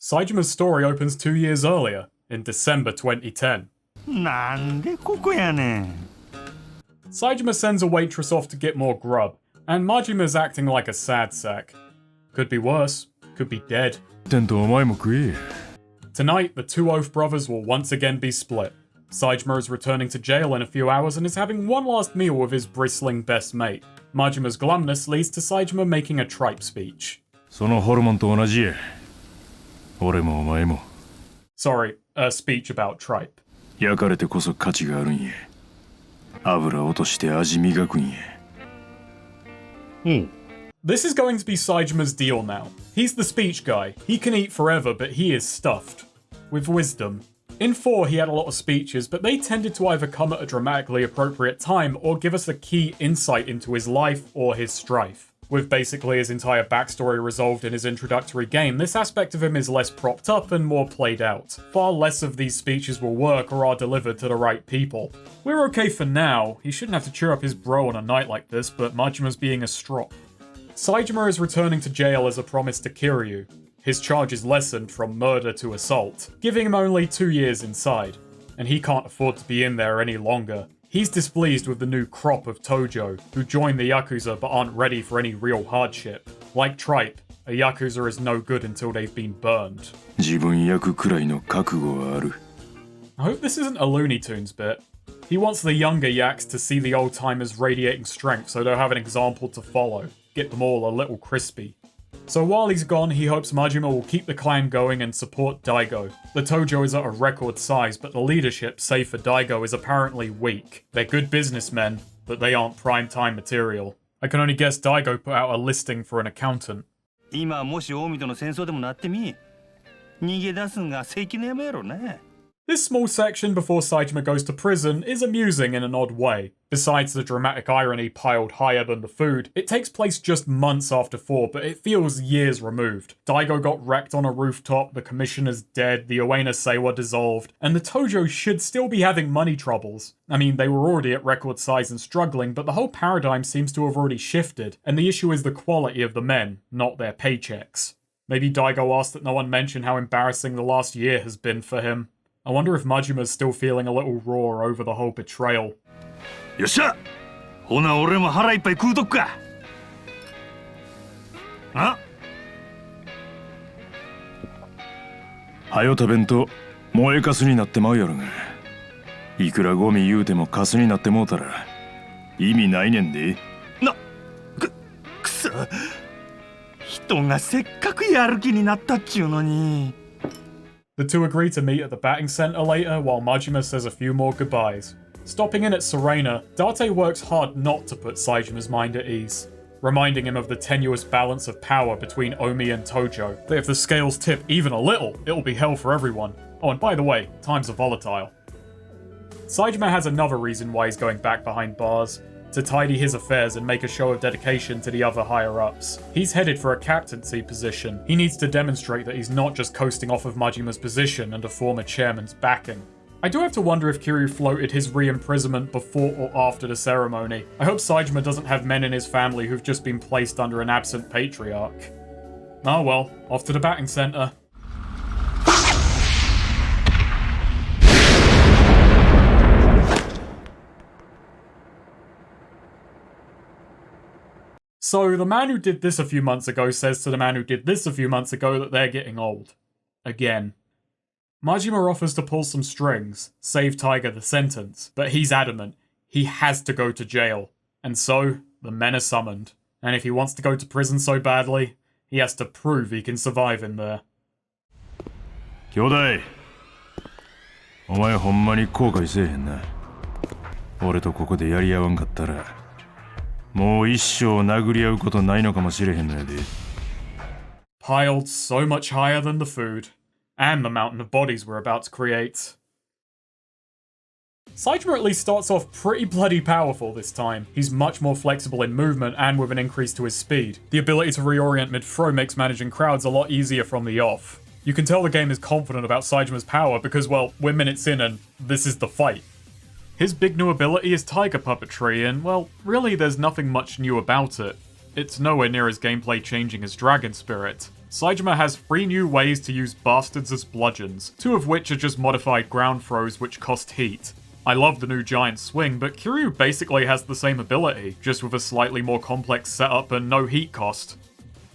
Saejima's story opens 2 years earlier, in December 2010. Saejima sends a waitress off to get more grub, and Majima's acting like a sad sack. Could be worse, could be dead. Tonight, the two oaf brothers will once again be split. Saejima is returning to jail in a few hours and is having one last meal with his bristling best mate. Majima's glumness leads to Saejima making a tripe speech. Sorry, a speech about tripe. This is going to be Saejima's deal now. He's the speech guy. He can eat forever, but he is stuffed. With wisdom. In 4, he had a lot of speeches, but they tended to either come at a dramatically appropriate time or give us a key insight into his life or his strife. With basically his entire backstory resolved in his introductory game, this aspect of him is less propped up and more played out. Far less of these speeches will work or are delivered to the right people. We're okay for now. He shouldn't have to cheer up his bro on a night like this, but Majima's being a strop. Saejima is returning to jail as a promise to Kiryu. His charge is lessened from murder to assault, giving him only 2 years inside, and he can't afford to be in there any longer. He's displeased with the new crop of Tojo, who joined the Yakuza but aren't ready for any real hardship. Like Tripe, a Yakuza is no good until they've been burned. I hope this isn't a Looney Tunes bit. He wants the younger Yaks to see the old-timers radiating strength so they'll have an example to follow. Get them all a little crispy. So while he's gone, he hopes Majima will keep the clan going and support Daigo. The Tojo is at a record size, but the leadership, save for Daigo, is apparently weak. They're good businessmen, but they aren't prime-time material. I can only guess Daigo put out a listing for an accountant. This small section before Saejima goes to prison is amusing in an odd way. Besides the dramatic irony piled higher than the food, it takes place just months after 4, but it feels years removed. Daigo got wrecked on a rooftop, the commissioner's dead, the Ueno Seiwa dissolved, and the Tojo should still be having money troubles. I mean, they were already at record size and struggling, but the whole paradigm seems to have already shifted, and the issue is the quality of the men, not their paychecks. Maybe Daigo asked that no one mention how embarrassing the last year has been for him. I wonder if Majima's still feeling a little raw over the whole betrayal. Yosha! Hona ore mo hara ippai kuutoku ka? Huh? Hayota bento moe kasu ni natte mau yaru ga. Ikura gomi yūte mo kasu ni natte moutara imi nai nen de. Kusa. Hito ga sekkaku yaruki ni nattaっちゅうのに. The two agree to meet at the batting centre later, while Majima says a few more goodbyes. Stopping in at Serena, Date works hard not to put Saejima's mind at ease, reminding him of the tenuous balance of power between Omi and Tojo, that if the scales tip even a little, it'll be hell for everyone. Oh, and by the way, times are volatile. Saejima has another reason why he's going back behind bars. To tidy his affairs and make a show of dedication to the other higher-ups. He's headed for a captaincy position. He needs to demonstrate that he's not just coasting off of Majima's position and a former chairman's backing. I do have to wonder if Kiryu floated his re-imprisonment before or after the ceremony. I hope Saejima doesn't have men in his family who've just been placed under an absent patriarch. Oh well, off to the batting centre. So, the man who did this a few months ago says to the man who did this a few months ago that they're getting old. Again. Majima offers to pull some strings, save Taiga the sentence, but he's adamant. He has to go to jail. And so, the men are summoned. And if he wants to go to prison so badly, he has to prove he can survive in there. Kyodai! Omae honma ni koukai seihen na. Ore to koko de yariawan kattara. Piled so much higher than the food, and the mountain of bodies we're about to create. Saejima at least starts off pretty bloody powerful this time. He's much more flexible in movement and with an increase to his speed. The ability to reorient mid-throw makes managing crowds a lot easier from the off. You can tell the game is confident about Saejima's power because, well, we're minutes in and this is the fight. His big new ability is Taiga Puppetry, and, well, really there's nothing much new about it. It's nowhere near as gameplay changing as Dragon Spirit. Saejima has 3 new ways to use bastards as bludgeons, 2 of which are just modified ground throws which cost heat. I love the new giant swing, but Kiryu basically has the same ability, just with a slightly more complex setup and no heat cost.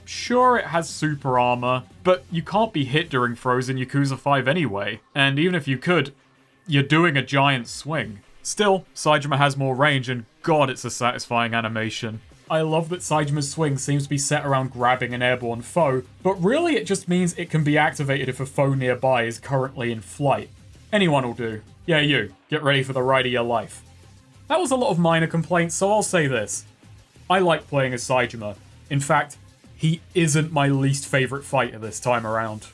Sure, it has super armor, but you can't be hit during throws in Yakuza 5 anyway, and even if you could, you're doing a giant swing. Still, Saejima has more range, and god, it's a satisfying animation. I love that Saejima's swing seems to be set around grabbing an airborne foe, but really it just means it can be activated if a foe nearby is currently in flight. Anyone will do. Yeah, you. Get ready for the ride of your life. That was a lot of minor complaints, so I'll say this. I like playing as Saejima. In fact, he isn't my least favourite fighter this time around.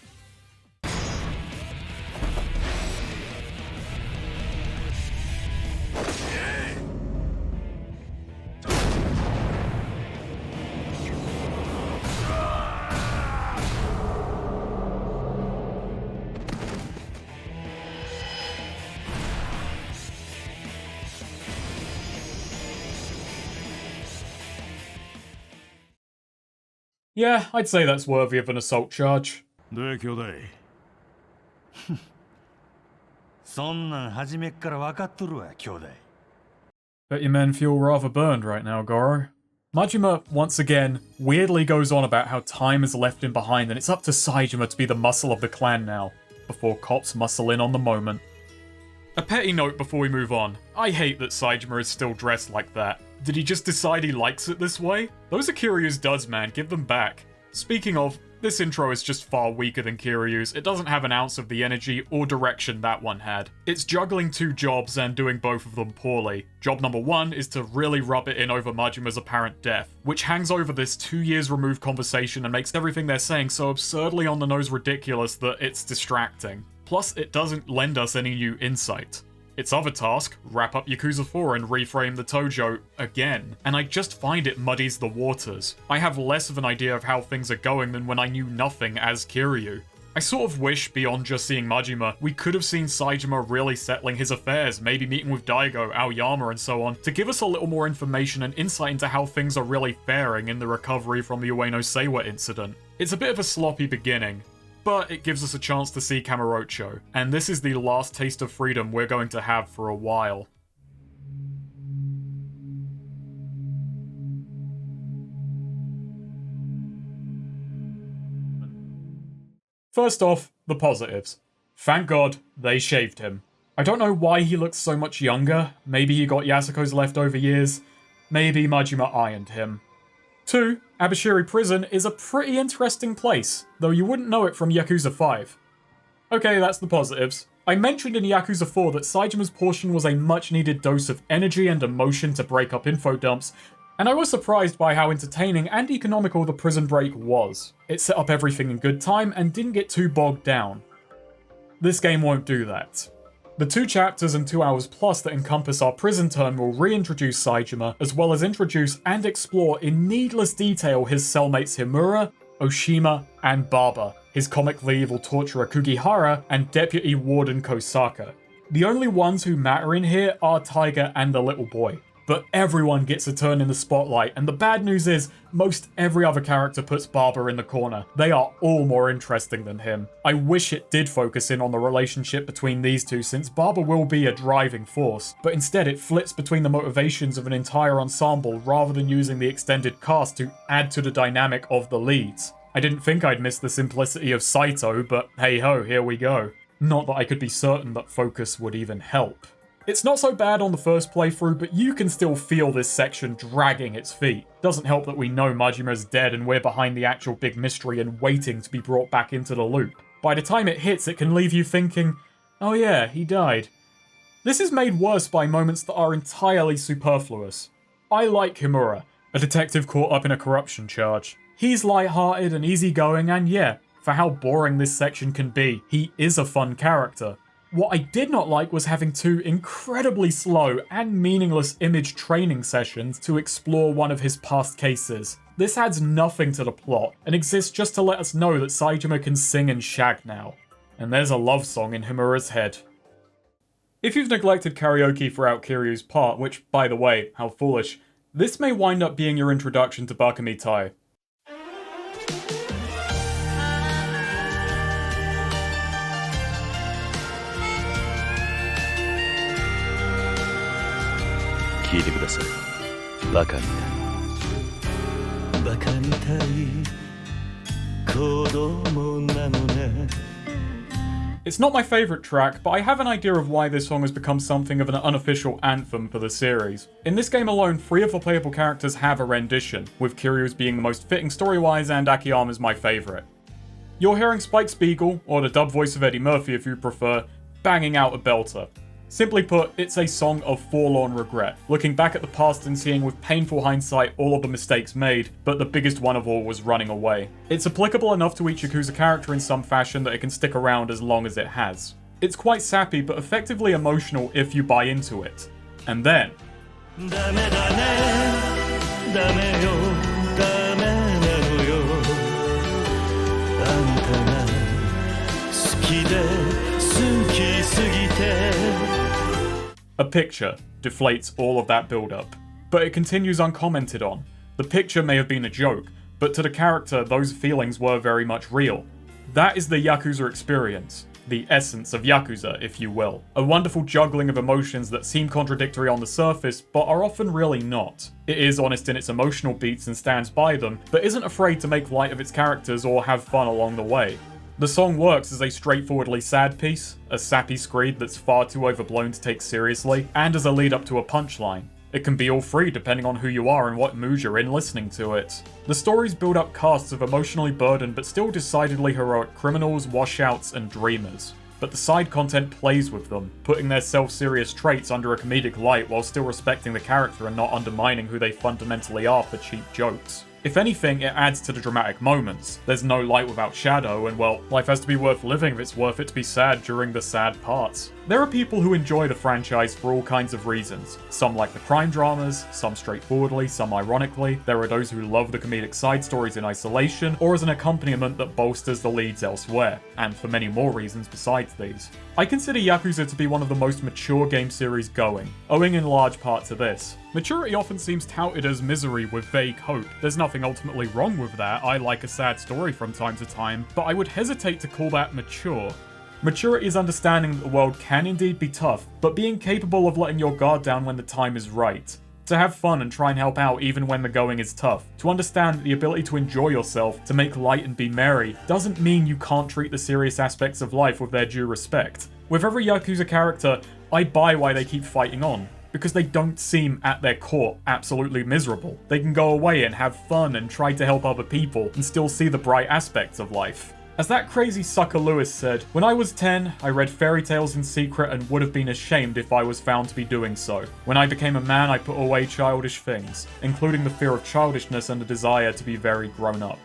Yeah, I'd say that's worthy of an assault charge. Bet your men feel rather burned right now, Goro. Majima, once again, weirdly goes on about how time has left him behind and it's up to Saejima to be the muscle of the clan now, before cops muscle in on the moment. A petty note before we move on. I hate that Saejima is still dressed like that. Did he just decide he likes it this way? Those are Kiryu's duds, man. Give them back. Speaking of, this intro is just far weaker than Kiryu's. It doesn't have an ounce of the energy or direction that one had. It's juggling 2 jobs and doing both of them poorly. Job number 1 is to really rub it in over Majima's apparent death, which hangs over this 2 years removed conversation and makes everything they're saying so absurdly on the nose ridiculous that it's distracting. Plus, it doesn't lend us any new insight. Its other task, wrap up Yakuza 4 and reframe the Tojo again, and I just find it muddies the waters. I have less of an idea of how things are going than when I knew nothing as Kiryu. I sort of wish, beyond just seeing Majima, we could have seen Saejima really settling his affairs, maybe meeting with Daigo, Aoyama and so on, to give us a little more information and insight into how things are really faring in the recovery from the Ueno Seiwa incident. It's a bit of a sloppy beginning, but it gives us a chance to see Kamurocho, and this is the last taste of freedom we're going to have for a while. First off, the positives. Thank God, they shaved him. I don't know why he looks so much younger. Maybe he got Yasuko's leftover years. Maybe Majima ironed him. 2. Abashiri Prison is a pretty interesting place, though you wouldn't know it from Yakuza 5. Okay, that's the positives. I mentioned in Yakuza 4 that Saejima's portion was a much-needed dose of energy and emotion to break up info dumps, and I was surprised by how entertaining and economical the prison break was. It set up everything in good time and didn't get too bogged down. This game won't do that. The 2 chapters and 2 hours plus that encompass our prison term will reintroduce Saejima, as well as introduce and explore in needless detail his cellmates Himura, Oshima, and Baba, his comically evil torturer Kugihara, and Deputy Warden Kosaka. The only ones who matter in here are Taiga and the little boy. But everyone gets a turn in the spotlight, and the bad news is, most every other character puts Baba in the corner. They are all more interesting than him. I wish it did focus in on the relationship between these two, since Baba will be a driving force, but instead it flips between the motivations of an entire ensemble rather than using the extended cast to add to the dynamic of the leads. I didn't think I'd miss the simplicity of Saito, but hey ho, here we go. Not that I could be certain that focus would even help. It's not so bad on the first playthrough, but you can still feel this section dragging its feet. Doesn't help that we know Majima's dead and we're behind the actual big mystery and waiting to be brought back into the loop. By the time it hits, it can leave you thinking, oh yeah, he died. This is made worse by moments that are entirely superfluous. I like Himura, a detective caught up in a corruption charge. He's lighthearted and easygoing, and yeah, for how boring this section can be, he is a fun character. What I did not like was having 2 incredibly slow and meaningless image training sessions to explore one of his past cases. This adds nothing to the plot, and exists just to let us know that Saejima can sing and shag now. And there's a love song in Himura's head. If you've neglected karaoke throughout Kiryu's part, which, by the way, how foolish, this may wind up being your introduction to Baka Mitai. 聞いてください。バカみたい。バカみたい。子供なのね。It's not my favourite track, but I have an idea of why this song has become something of an unofficial anthem for the series. In this game alone, 3 of the playable characters have a rendition, with Kiryu's being the most fitting story-wise and Akiyama's my favourite. You're hearing Spike Spiegel, or the dub voice of Eddie Murphy if you prefer, banging out a belter. Simply put, it's a song of forlorn regret, looking back at the past and seeing with painful hindsight all of the mistakes made, but the biggest one of all was running away. It's applicable enough to each Yakuza character in some fashion that it can stick around as long as it has. It's quite sappy, but effectively emotional if you buy into it. And then... A picture deflates all of that build-up, but it continues uncommented on. The picture may have been a joke, but to the character, those feelings were very much real. That is the Yakuza experience, the essence of Yakuza, if you will. A wonderful juggling of emotions that seem contradictory on the surface, but are often really not. It is honest in its emotional beats and stands by them, but isn't afraid to make light of its characters or have fun along the way. The song works as a straightforwardly sad piece, a sappy screed that's far too overblown to take seriously, and as a lead up to a punchline. It can be all 3 depending on who you are and what mood you're in listening to it. The stories build up casts of emotionally burdened but still decidedly heroic criminals, washouts, and dreamers. But the side content plays with them, putting their self-serious traits under a comedic light while still respecting the character and not undermining who they fundamentally are for cheap jokes. If anything, it adds to the dramatic moments. There's no light without shadow, and well, life has to be worth living if it's worth it to be sad during the sad parts. There are people who enjoy the franchise for all kinds of reasons. Some like the crime dramas, some straightforwardly, some ironically. There are those who love the comedic side stories in isolation, or as an accompaniment that bolsters the leads elsewhere, and for many more reasons besides these. I consider Yakuza to be one of the most mature game series going, owing in large part to this. Maturity often seems touted as misery with vague hope. There's nothing ultimately wrong with that. I like a sad story from time to time, but I would hesitate to call that mature. Maturity is understanding that the world can indeed be tough, but being capable of letting your guard down when the time is right. To have fun and try and help out even when the going is tough. To understand that the ability to enjoy yourself, to make light and be merry, doesn't mean you can't treat the serious aspects of life with their due respect. With every Yakuza character, I buy why they keep fighting on. Because they don't seem, at their core, absolutely miserable. They can go away and have fun and try to help other people and still see the bright aspects of life. As that crazy sucker Lewis said, when I was 10, I read fairy tales in secret and would have been ashamed if I was found to be doing so. When I became a man, I put away childish things, including the fear of childishness and the desire to be very grown up.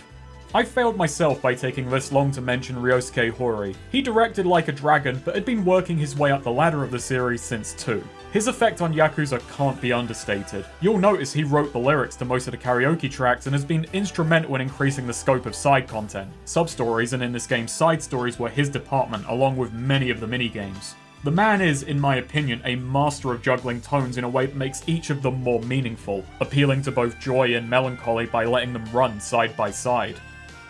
I failed myself by taking this long to mention Ryosuke Horii. He directed Like a Dragon, but had been working his way up the ladder of the series since 2. His effect on Yakuza can't be understated. You'll notice he wrote the lyrics to most of the karaoke tracks and has been instrumental in increasing the scope of side content. Substories, and in this game side stories, were his department, along with many of the minigames. The man is, in my opinion, a master of juggling tones in a way that makes each of them more meaningful, appealing to both joy and melancholy by letting them run side by side.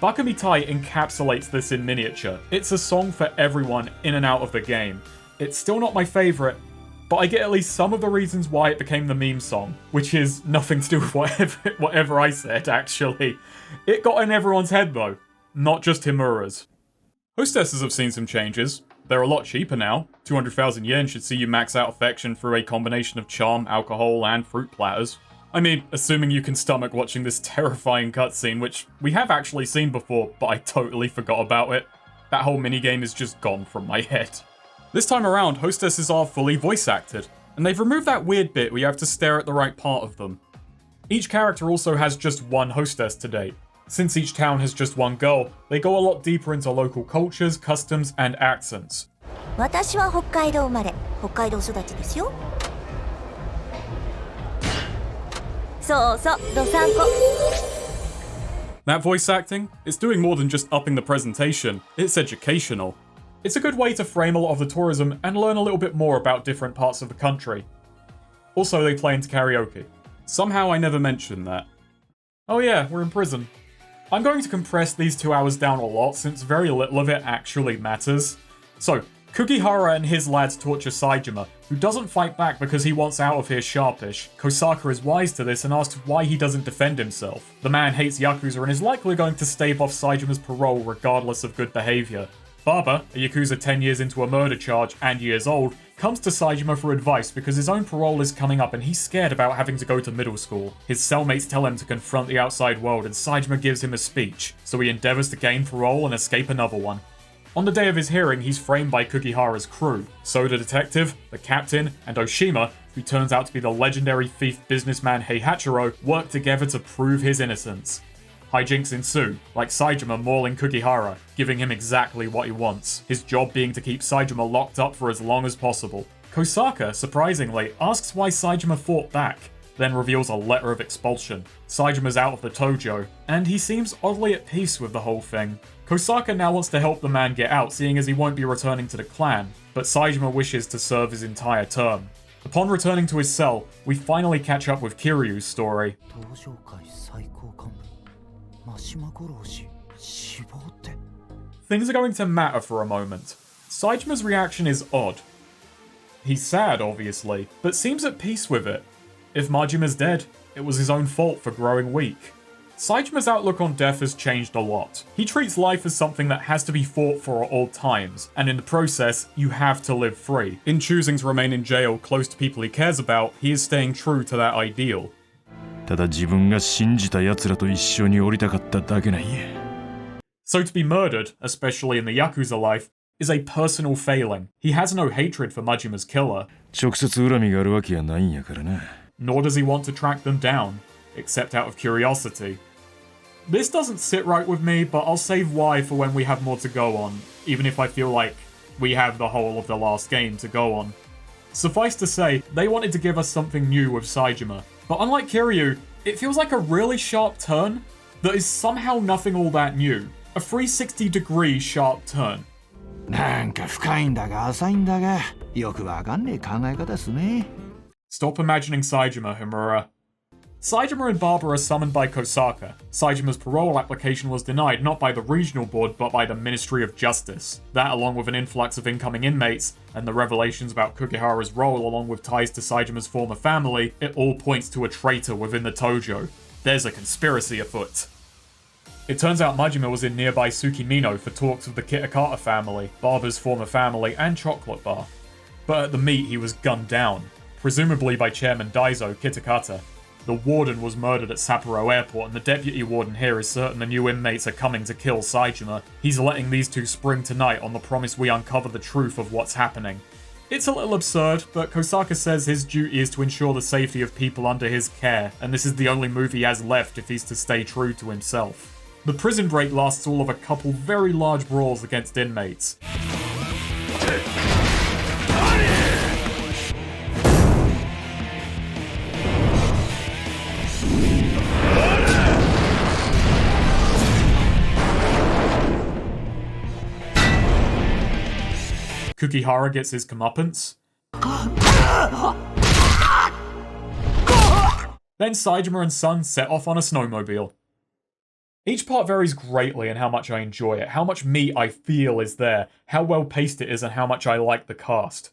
Baka Mitai encapsulates this in miniature. It's a song for everyone in and out of the game. It's still not my favourite, but I get at least some of the reasons why it became the meme song, which is nothing to do with whatever I said, actually. It got in everyone's head though, not just Himura's. Hostesses have seen some changes. They're a lot cheaper now. 200,000 yen should see you max out affection through a combination of charm, alcohol, and fruit platters. I mean, assuming you can stomach watching this terrifying cutscene, which we have actually seen before, but I totally forgot about it. That whole minigame is just gone from my head. This time around, hostesses are fully voice acted, and they've removed that weird bit where you have to stare at the right part of them. Each character also has just one hostess to date. Since each town has just one girl, they go a lot deeper into local cultures, customs, and accents. 私は北海道生まれ、北海道育ちですよ。そうそう、どさんこ。That voice acting, it's doing more than just upping the presentation, it's educational. It's a good way to frame a lot of the tourism and learn a little bit more about different parts of the country. Also, they play into karaoke. Somehow I never mentioned that. Oh yeah, we're in prison. I'm going to compress these 2 hours down a lot since very little of it actually matters. So, Kukihara and his lads torture Saejima, who doesn't fight back because he wants out of here sharpish. Kosaka is wise to this and asks why he doesn't defend himself. The man hates Yakuza and is likely going to stave off Saejima's parole regardless of good behaviour. Baba, a Yakuza 10 years into a murder charge and years old, comes to Saejima for advice because his own parole is coming up and he's scared about having to go to middle school. His cellmates tell him to confront the outside world and Saejima gives him a speech, so he endeavours to gain parole and escape another one. On the day of his hearing, he's framed by Kukihara's crew. Soda Detective, the Captain, and Oshima, who turns out to be the legendary thief businessman Heihachiro, work together to prove his innocence. Hijinks ensue, like Saejima mauling Kukihara, giving him exactly what he wants, his job being to keep Saejima locked up for as long as possible. Kosaka, surprisingly, asks why Saejima fought back, then reveals a letter of expulsion. Saejima's out of the dojo, and he seems oddly at peace with the whole thing. Kosaka now wants to help the man get out, seeing as he won't be returning to the clan, but Saejima wishes to serve his entire term. Upon returning to his cell, we finally catch up with Kiryu's story. Things are going to matter for a moment. Saejima's reaction is odd. He's sad, obviously, but seems at peace with it. If Majima's dead, it was his own fault for growing weak. Saejima's outlook on death has changed a lot. He treats life as something that has to be fought for at all times, and in the process, you have to live free. In choosing to remain in jail close to people he cares about, he is staying true to that ideal. ただ自分が信じた奴らと一緒に降りたかっただけなんや。 So to be murdered, especially in the Yakuza life, is a personal failing. He has no hatred for Majima's killer. 直接恨みがあるわけやないんやからな。 Nor does he want to track them down, except out of curiosity. This doesn't sit right with me, but I'll save why for when we have more to go on, even if I feel like we have the whole of the last game to go on. Suffice to say, they wanted to give us something new with Saejima, but unlike Kiryu, it feels like a really sharp turn that is somehow nothing all that new. A 360-degree sharp turn. なんか深いんだが浅いんだがよくわかんねえ考え方っすね。 Stop imagining Saejima, Himura. Saejima and Baba are summoned by Kosaka. Saejima's parole application was denied not by the regional board but by the Ministry of Justice. That, along with an influx of incoming inmates, and the revelations about Kukihara's role along with ties to Saejima's former family, it all points to a traitor within the dojo. There's a conspiracy afoot. It turns out Majima was in nearby Tsukimino for talks with the Kitakata family, Baba's former family, and Chocolate Bar. But at the meet he was gunned down, presumably by Chairman Daizo Kitakata. The warden was murdered at Sapporo Airport, and the deputy warden here is certain the new inmates are coming to kill Saejima. He's letting these two spring tonight on the promise we uncover the truth of what's happening. It's a little absurd, but Kosaka says his duty is to ensure the safety of people under his care, and this is the only move he has left if he's to stay true to himself. The prison break lasts all of a couple very large brawls against inmates. Kukihara gets his comeuppance. Then Saejima and Son set off on a snowmobile. Each part varies greatly in how much I enjoy it, how much meat I feel is there, how well paced it is, and how much I like the cast.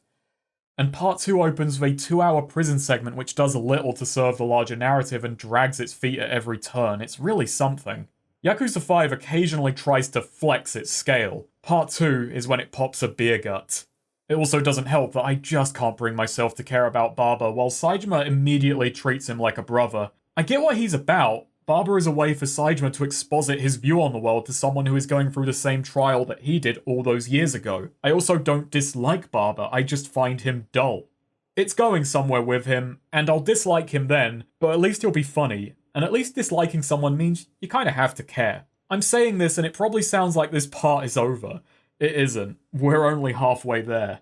And part 2 opens with a 2-hour prison segment which does little to serve the larger narrative and drags its feet at every turn. It's really something. Yakuza 5 occasionally tries to flex its scale. Part 2 is when it pops a beer gut. It also doesn't help that I just can't bring myself to care about Baba, while Saejima immediately treats him like a brother. I get what he's about. Baba is a way for Saejima to exposit his view on the world to someone who is going through the same trial that he did all those years ago. I also don't dislike Baba, I just find him dull. It's going somewhere with him, and I'll dislike him then, but at least he'll be funny, and at least disliking someone means you kinda have to care. I'm saying this and it probably sounds like this part is over. It isn't. We're only halfway there.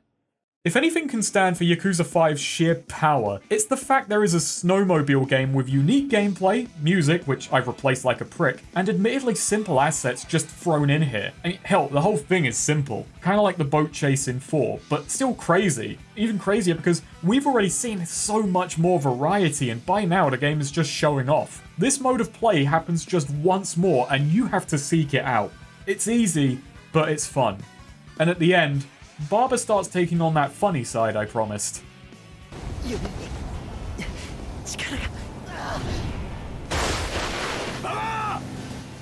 If anything can stand for Yakuza 5's sheer power, it's the fact there is a snowmobile game with unique gameplay, music, which I've replaced like a prick, and admittedly simple assets just thrown in here. I mean, hell, the whole thing is simple. Kinda like the boat chase in 4, but still crazy. Even crazier because we've already seen so much more variety, and by now the game is just showing off. This mode of play happens just once more, and you have to seek it out. It's easy, but it's fun. And at the end, Barber starts taking on that funny side I promised.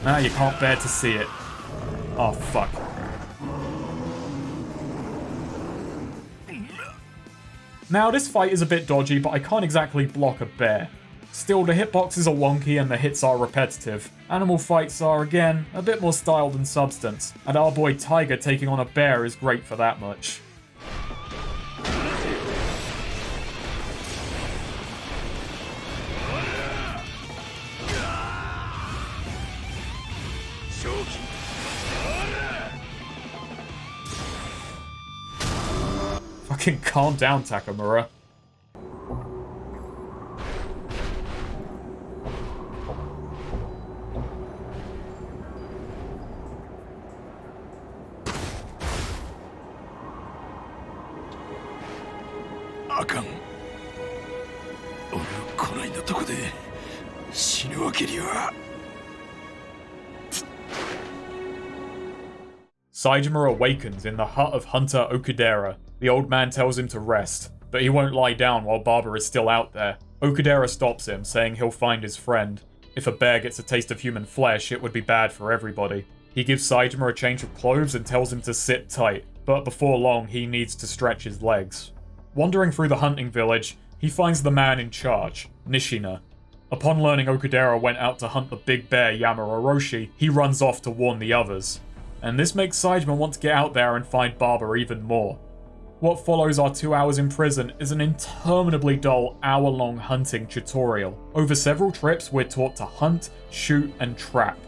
Nah, you can't bear to see it. Oh, fuck. Now, this fight is a bit dodgy, but I can't exactly block a bear. Still, the hitboxes are wonky and the hits are repetitive. Animal fights are, again, a bit more style than substance, and our boy Taiga taking on a bear is great for that much. Fucking calm down, Takamura. Saejima awakens in the hut of Hunter Okudera. The old man tells him to rest, but he won't lie down while Barber is still out there. Okudera stops him, saying he'll find his friend. If a bear gets a taste of human flesh, it would be bad for everybody. He gives Saejima a change of clothes and tells him to sit tight, but before long he needs to stretch his legs. Wandering through the hunting village, he finds the man in charge, Nishina. Upon learning Okudera went out to hunt the big bear Yamauroshi, he runs off to warn the others. And this makes Saejima want to get out there and find Barber even more. What follows our 2 hours in prison is an interminably dull hour-long hunting tutorial. Over several trips, we're taught to hunt, shoot, and trap.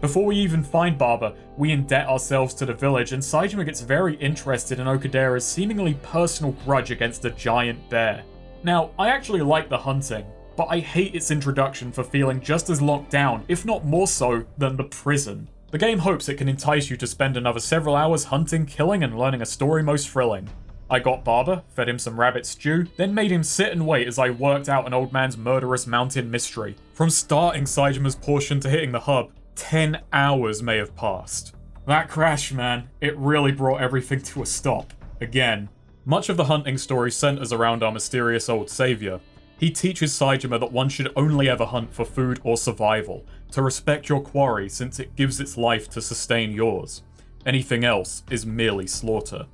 Before we even find Barber, we indebt ourselves to the village, and Saejima gets very interested in Okudera's seemingly personal grudge against a giant bear. Now, I actually like the hunting, but I hate its introduction for feeling just as locked down, if not more so, than the prison. The game hopes it can entice you to spend another several hours hunting, killing, and learning a story most thrilling. I got Barber, fed him some rabbit stew, then made him sit and wait as I worked out an old man's murderous mountain mystery. From starting Saejima's portion to hitting the hub, 10 hours may have passed. That crash, man, it really brought everything to a stop. Again. Much of the hunting story centers around our mysterious old savior. He teaches Saejima that one should only ever hunt for food or survival, to respect your quarry since it gives its life to sustain yours. Anything else is merely slaughter.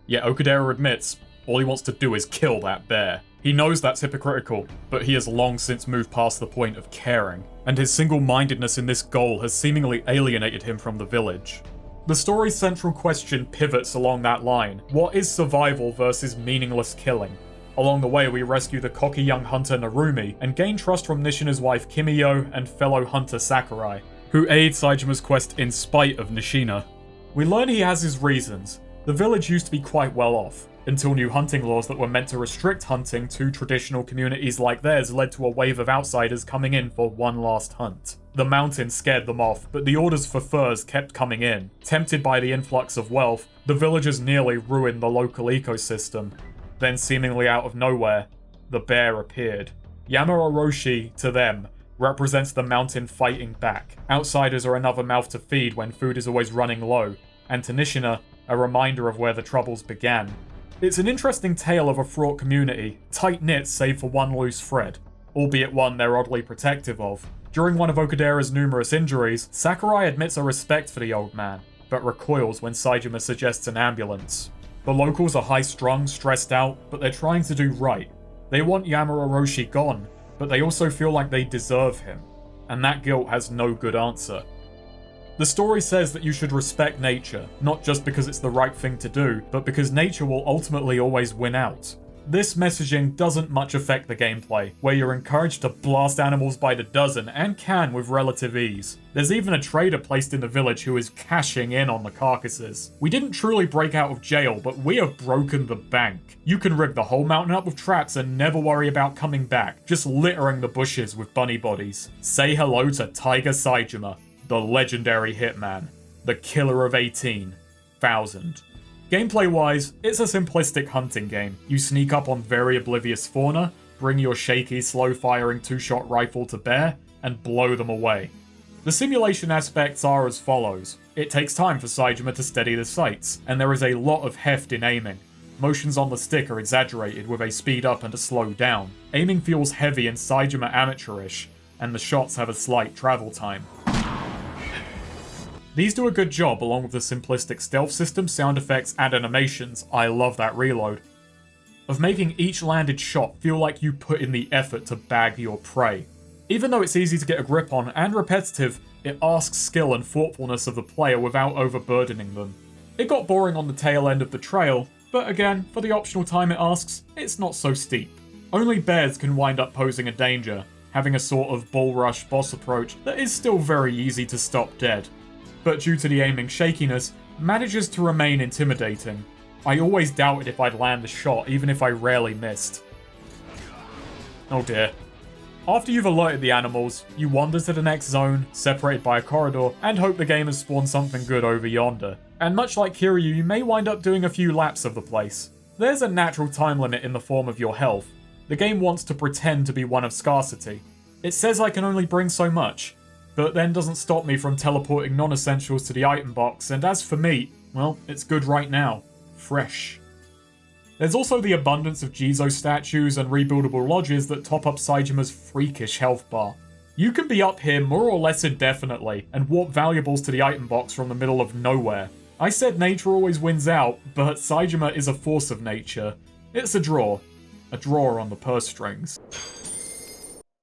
Yet Okudera admits, all he wants to do is kill that bear. He knows that's hypocritical, but he has long since moved past the point of caring, and his single-mindedness in this goal has seemingly alienated him from the village. The story's central question pivots along that line. What is survival versus meaningless killing? Along the way, we rescue the cocky young hunter Narumi and gain trust from Nishina's wife Kimiyo and fellow hunter Sakurai, who aid Saejima's quest in spite of Nishina. We learn he has his reasons. The village used to be quite well off, until new hunting laws that were meant to restrict hunting to traditional communities like theirs led to a wave of outsiders coming in for one last hunt. The mountain scared them off, but the orders for furs kept coming in. Tempted by the influx of wealth, the villagers nearly ruined the local ecosystem. Then, seemingly out of nowhere, the bear appeared. Yamauroshi, to them, represents the mountain fighting back. Outsiders are another mouth to feed when food is always running low, and to Nishina, a reminder of where the troubles began. It's an interesting tale of a fraught community, tight-knit save for one loose thread, albeit one they're oddly protective of. During one of Okudera's numerous injuries, Sakurai admits a respect for the old man, but recoils when Saejima suggests an ambulance. The locals are high-strung, stressed out, but they're trying to do right. They want Yamauroshi gone, but they also feel like they deserve him, and that guilt has no good answer. The story says that you should respect nature, not just because it's the right thing to do, but because nature will ultimately always win out. This messaging doesn't much affect the gameplay, where you're encouraged to blast animals by the dozen, and can with relative ease. There's even a trader placed in the village who is cashing in on the carcasses. We didn't truly break out of jail, but we have broken the bank. You can rig the whole mountain up with traps and never worry about coming back, just littering the bushes with bunny bodies. Say hello to Taiga Saejima, the legendary hitman, the killer of 18,000. Gameplay-wise, it's a simplistic hunting game. You sneak up on very oblivious fauna, bring your shaky, slow-firing two-shot rifle to bear, and blow them away. The simulation aspects are as follows. It takes time for Saejima to steady the sights, and there is a lot of heft in aiming. Motions on the stick are exaggerated with a speed up and a slow down. Aiming feels heavy and Saejima amateurish, and the shots have a slight travel time. These do a good job along with the simplistic stealth system, sound effects, and animations. I love that reload. Of making each landed shot feel like you put in the effort to bag your prey. Even though it's easy to get a grip on and repetitive, it asks skill and thoughtfulness of the player without overburdening them. It got boring on the tail end of the trail, but again, for the optional time it asks, it's not so steep. Only bears can wind up posing a danger, having a sort of bull rush boss approach that is still very easy to stop dead. But due to the aiming shakiness, manages to remain intimidating. I always doubted if I'd land the shot, even if I rarely missed. Oh dear. After you've alerted the animals, you wander to the next zone, separated by a corridor, and hope the game has spawned something good over yonder. And much like Kiryu, you may wind up doing a few laps of the place. There's a natural time limit in the form of your health. The game wants to pretend to be one of scarcity. It says I can only bring so much, but then doesn't stop me from teleporting non-essentials to the item box, and as for meat, well, it's good right now. Fresh. There's also the abundance of Jizo statues and rebuildable lodges that top up Saejima's freakish health bar. You can be up here more or less indefinitely, and warp valuables to the item box from the middle of nowhere. I said nature always wins out, but Saejima is a force of nature. It's a draw. A draw on the purse strings.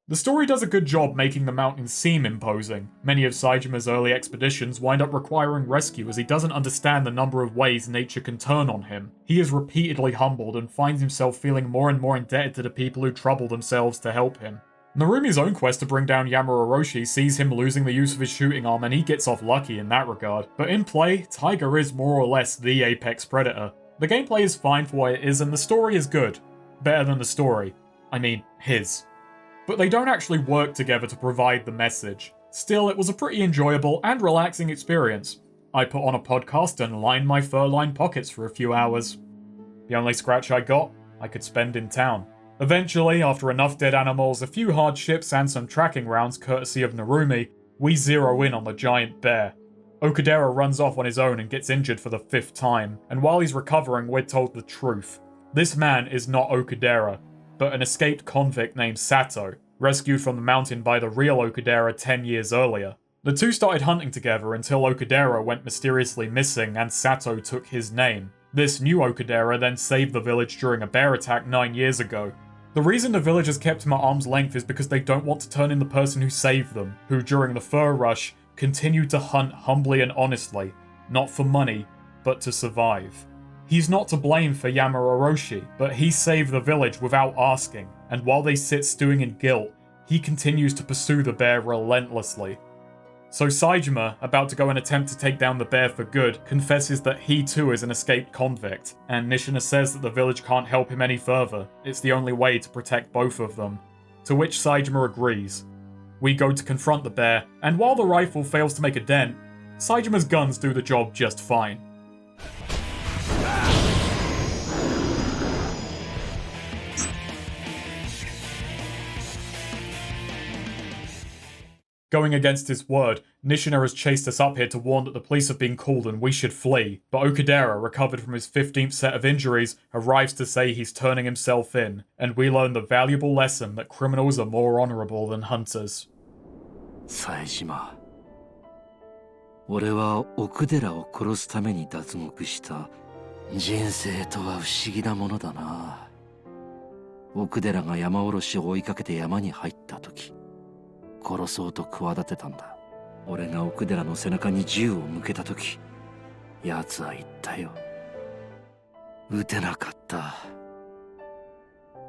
The story does a good job making the mountains seem imposing. Many of Saejima's early expeditions wind up requiring rescue as he doesn't understand the number of ways nature can turn on him. He is repeatedly humbled and finds himself feeling more and more indebted to the people who trouble themselves to help him. Narumi's own quest to bring down Yamauroshi sees him losing the use of his shooting arm and he gets off lucky in that regard. But in play, Taiga is more or less the apex predator. The gameplay is fine for what it is and the story is good. Better than the story. I mean, his. But they don't actually work together to provide the message. Still, it was a pretty enjoyable and relaxing experience. I put on a podcast and lined my fur-lined pockets for a few hours. The only scratch I got, I could spend in town. Eventually, after enough dead animals, a few hardships and some tracking rounds courtesy of Narumi, we zero in on the giant bear. Okudera runs off on his own and gets injured for the 5th time, and while he's recovering, we're told the truth. This man is not Okudera, but an escaped convict named Sato, rescued from the mountain by the real Okudera 10 years earlier. The two started hunting together until Okudera went mysteriously missing and Sato took his name. This new Okudera then saved the village during a bear attack 9 years ago. The reason the villagers kept him at arm's length is because they don't want to turn in the person who saved them, who during the fur rush continued to hunt humbly and honestly, not for money, but to survive. He's not to blame for Yamauroshi, but he saved the village without asking, and while they sit stewing in guilt, he continues to pursue the bear relentlessly. So Saejima, about to go and attempt to take down the bear for good, confesses that he too is an escaped convict, and Nishina says that the village can't help him any further. It's the only way to protect both of them. To which Saejima agrees. We go to confront the bear, and while the rifle fails to make a dent, Saejima's guns do the job just fine. Going against his word, Nishina has chased us up here to warn that the police have been called and we should flee, but Okudera, recovered from his 15th set of injuries, arrives to say he's turning himself in, and we learn the valuable lesson that criminals are more honorable than hunters. Saejima. 俺は奥寺を殺すために脱獄した。人生とは不思議なものだな。奥寺が山おろしを追いかけて山に入った時、殺そうと企てたんだ。俺が奥寺の背中に銃を向けた時、奴は言ったよ。撃てなかった。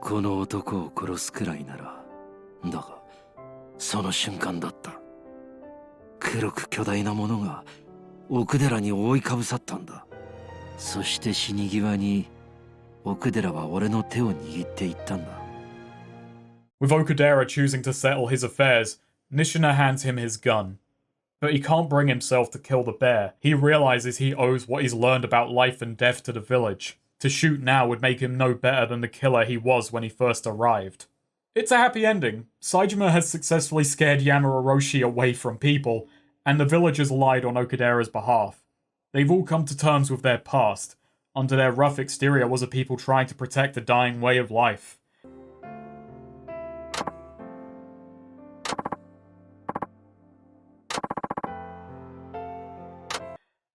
この男を殺すくらいなら。だが、その瞬間だった。黒く巨大なものが奥寺に覆いかぶさったんだ。そして死に際に奥寺は俺の手を握っていったんだ。With Okudera choosing to settle his affairs, Nishina hands him his gun. But he can't bring himself to kill the bear. He realizes he owes what he's learned about life and death to the village. To shoot now would make him no better than the killer he was when he first arrived. It's a happy ending. Saejima has successfully scared Yamauroshi away from people, and the villagers lied on Okudera's behalf. They've all come to terms with their past. Under their rough exterior was a people trying to protect a dying way of life.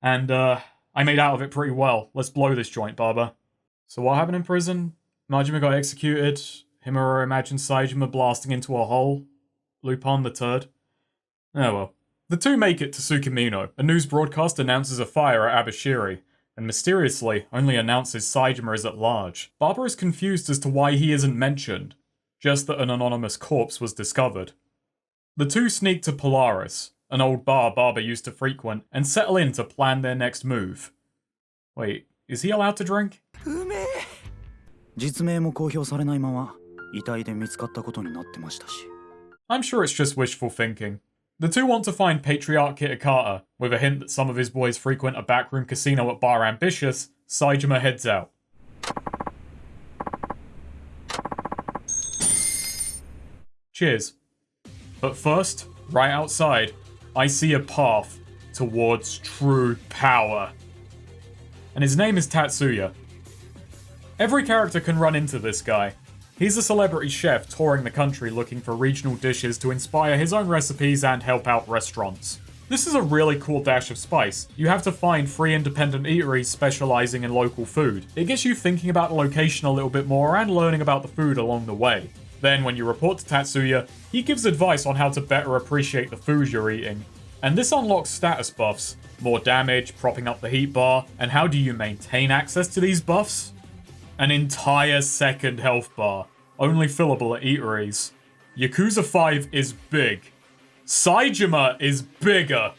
And, I made out of it pretty well. Let's blow this joint, Barber. So what happened in prison? Majima got executed. Himura imagined Saejima blasting into a hole. Lupin the turd. Oh well. The two make it to Tsukimino. A news broadcast announces a fire at Abashiri, and mysteriously only announces Saejima is at large. Barber is confused as to why he isn't mentioned, just that an anonymous corpse was discovered. The two sneak to Polaris, an old bar Barber used to frequent, and settle in to plan their next move. Wait, is he allowed to drink? 実名も公表されないまま遺体で見つかったことになってましたし。I'm sure it's just wishful thinking. The two want to find Patriarch Kitakata. With a hint that some of his boys frequent a backroom casino at Bar Ambitious, Saejima heads out. Cheers. But first, right outside, I see a path towards true power. And his name is Tatsuya. Every character can run into this guy. He's a celebrity chef touring the country looking for regional dishes to inspire his own recipes and help out restaurants. This is a really cool dash of spice. You have to find free independent eateries specializing in local food. It gets you thinking about the location a little bit more and learning about the food along the way. Then when you report to Tatsuya, he gives advice on how to better appreciate the food you're eating. And this unlocks status buffs, more damage, propping up the heat bar, and how do you maintain access to these buffs? An entire second health bar, only fillable at eateries. Yakuza 5 is big. Saejima is bigger.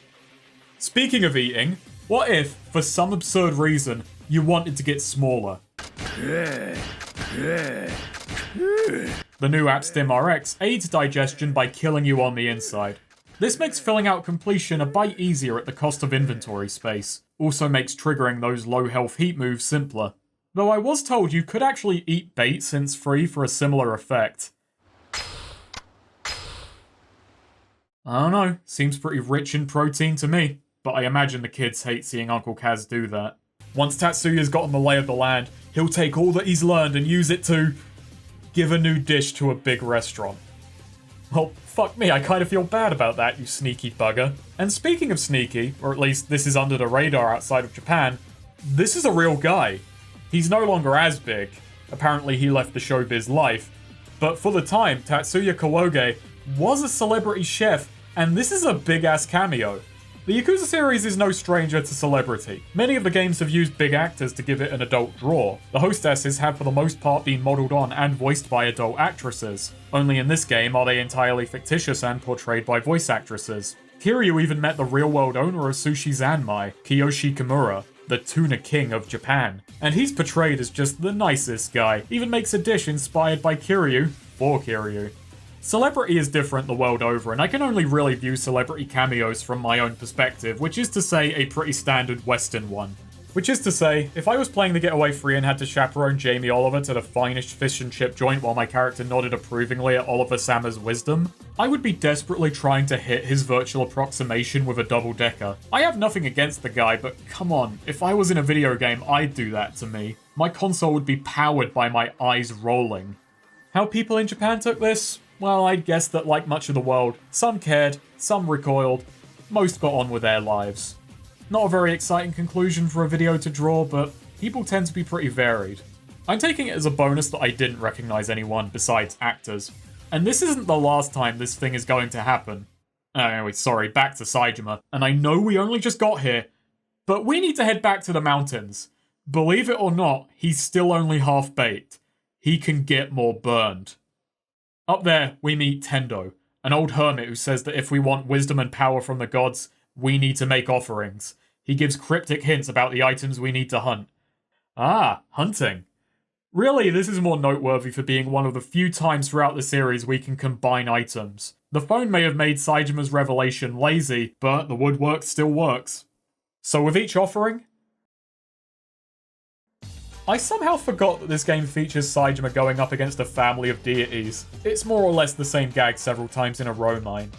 Speaking of eating, what if, for some absurd reason, you wanted to get smaller? The new AppStim RX aids digestion by killing you on the inside. This makes filling out completion a bite easier at the cost of inventory space. Also makes triggering those low health heat moves simpler. Though I was told you could actually eat bait since free for a similar effect. I don't know, seems pretty rich in protein to me, but I imagine the kids hate seeing Uncle Kaz do that. Once Tatsuya's gotten the lay of the land, he'll take all that he's learned and use it to give a new dish to a big restaurant. Well, fuck me, I kind of feel bad about that, you sneaky bugger. And speaking of sneaky, or at least this is under the radar outside of Japan, this is a real guy. He's no longer as big. Apparently he left the showbiz life. But for the time, Tatsuya Kawoge was a celebrity chef, and this is a big-ass cameo. The Yakuza series is no stranger to celebrity. Many of the games have used big actors to give it an adult draw. The Hostesses have for the most part been modelled on and voiced by adult actresses. Only in this game are they entirely fictitious and portrayed by voice actresses. Kiryu even met the real-world owner of Sushi Zanmai, Kiyoshi Kimura, the tuna king of Japan. And he's portrayed as just the nicest guy, even makes a dish inspired by Kiryu, for Kiryu. Celebrity is different the world over, and I can only really view celebrity cameos from my own perspective, which is to say a pretty standard Western one. Which is to say, if I was playing the Getaway Free and had to chaperone Jamie Oliver to the finest fish and chip joint while my character nodded approvingly at Oliver Sama's wisdom, I would be desperately trying to hit his virtual approximation with a double-decker. I have nothing against the guy, but come on, if I was in a video game, I'd do that to me. My console would be powered by my eyes rolling. How people in Japan took this? Well, I'd guess that like much of the world, some cared, some recoiled, most got on with their lives. Not a very exciting conclusion for a video to draw, but people tend to be pretty varied. I'm taking it as a bonus that I didn't recognize anyone besides actors. And this isn't the last time this thing is going to happen. Anyway, sorry, back to Saejima. And I know we only just got here, but we need to head back to the mountains. Believe it or not, he's still only half-baked. He can get more burned. Up there, we meet Tendo, an old hermit who says that if we want wisdom and power from the gods, we need to make offerings. He gives cryptic hints about the items we need to hunt. Ah, hunting. Really, this is more noteworthy for being one of the few times throughout the series we can combine items. The phone may have made Saejima's revelation lazy, but the woodwork still works. So with each offering, I somehow forgot that this game features Saejima going up against a family of deities. It's more or less the same gag several times in a row, mine.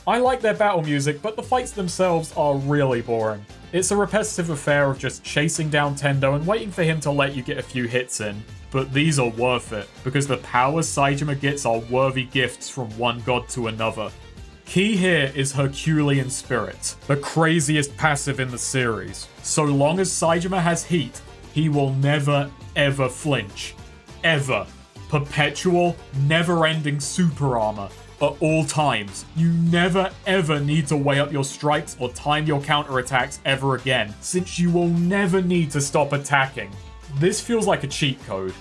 I like their battle music, but the fights themselves are really boring. It's a repetitive affair of just chasing down Tendo and waiting for him to let you get a few hits in. But these are worth it, because the powers Saejima gets are worthy gifts from one god to another. Key here is Herculean Spirit, the craziest passive in the series. So long as Saejima has heat, he will never ever flinch. Ever. Perpetual, never-ending super armor. At all times. You never ever need to weigh up your strikes or time your counterattacks ever again, since you will never need to stop attacking. This feels like a cheat code.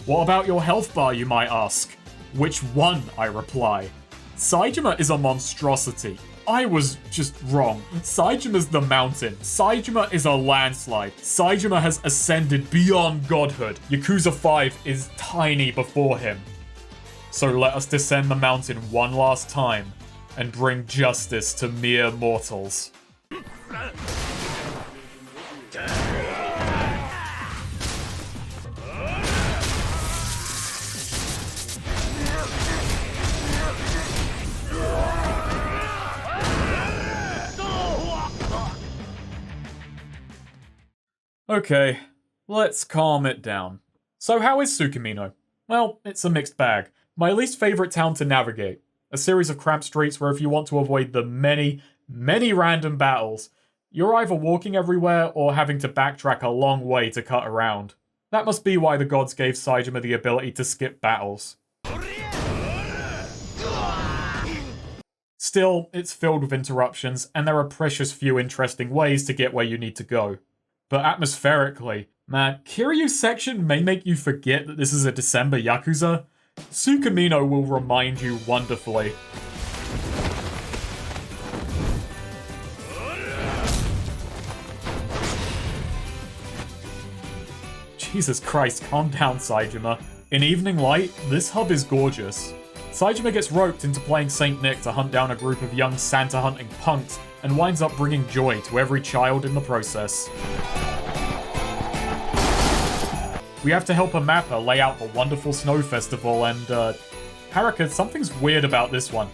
What about your health bar, you might ask? Which one, I reply. Saejima is a monstrosity. I was just wrong. Saejima's the mountain. Saejima is a landslide. Saejima has ascended beyond godhood. Yakuza 5 is tiny before him. So let us descend the mountain one last time and bring justice to mere mortals. Okay, let's calm it down. So how is Tsukimino? Well, it's a mixed bag. My least favourite town to navigate. A series of cramped streets where if you want to avoid the many random battles, you're either walking everywhere or having to backtrack a long way to cut around. That must be why the gods gave Saejima the ability to skip battles. Still, it's filled with interruptions, and there are precious few interesting ways to get where you need to go. But atmospherically, man, Kiryu's section may make you forget that this is a December Yakuza. Tsukimino will remind you wonderfully. Jesus Christ, calm down, Saejima. In Evening Light, this hub is gorgeous. Saejima gets roped into playing Saint Nick to hunt down a group of young Santa-hunting punks and winds up bringing joy to every child in the process. We have to help a mapper lay out the wonderful snow festival and, Haruka, something's weird about this one.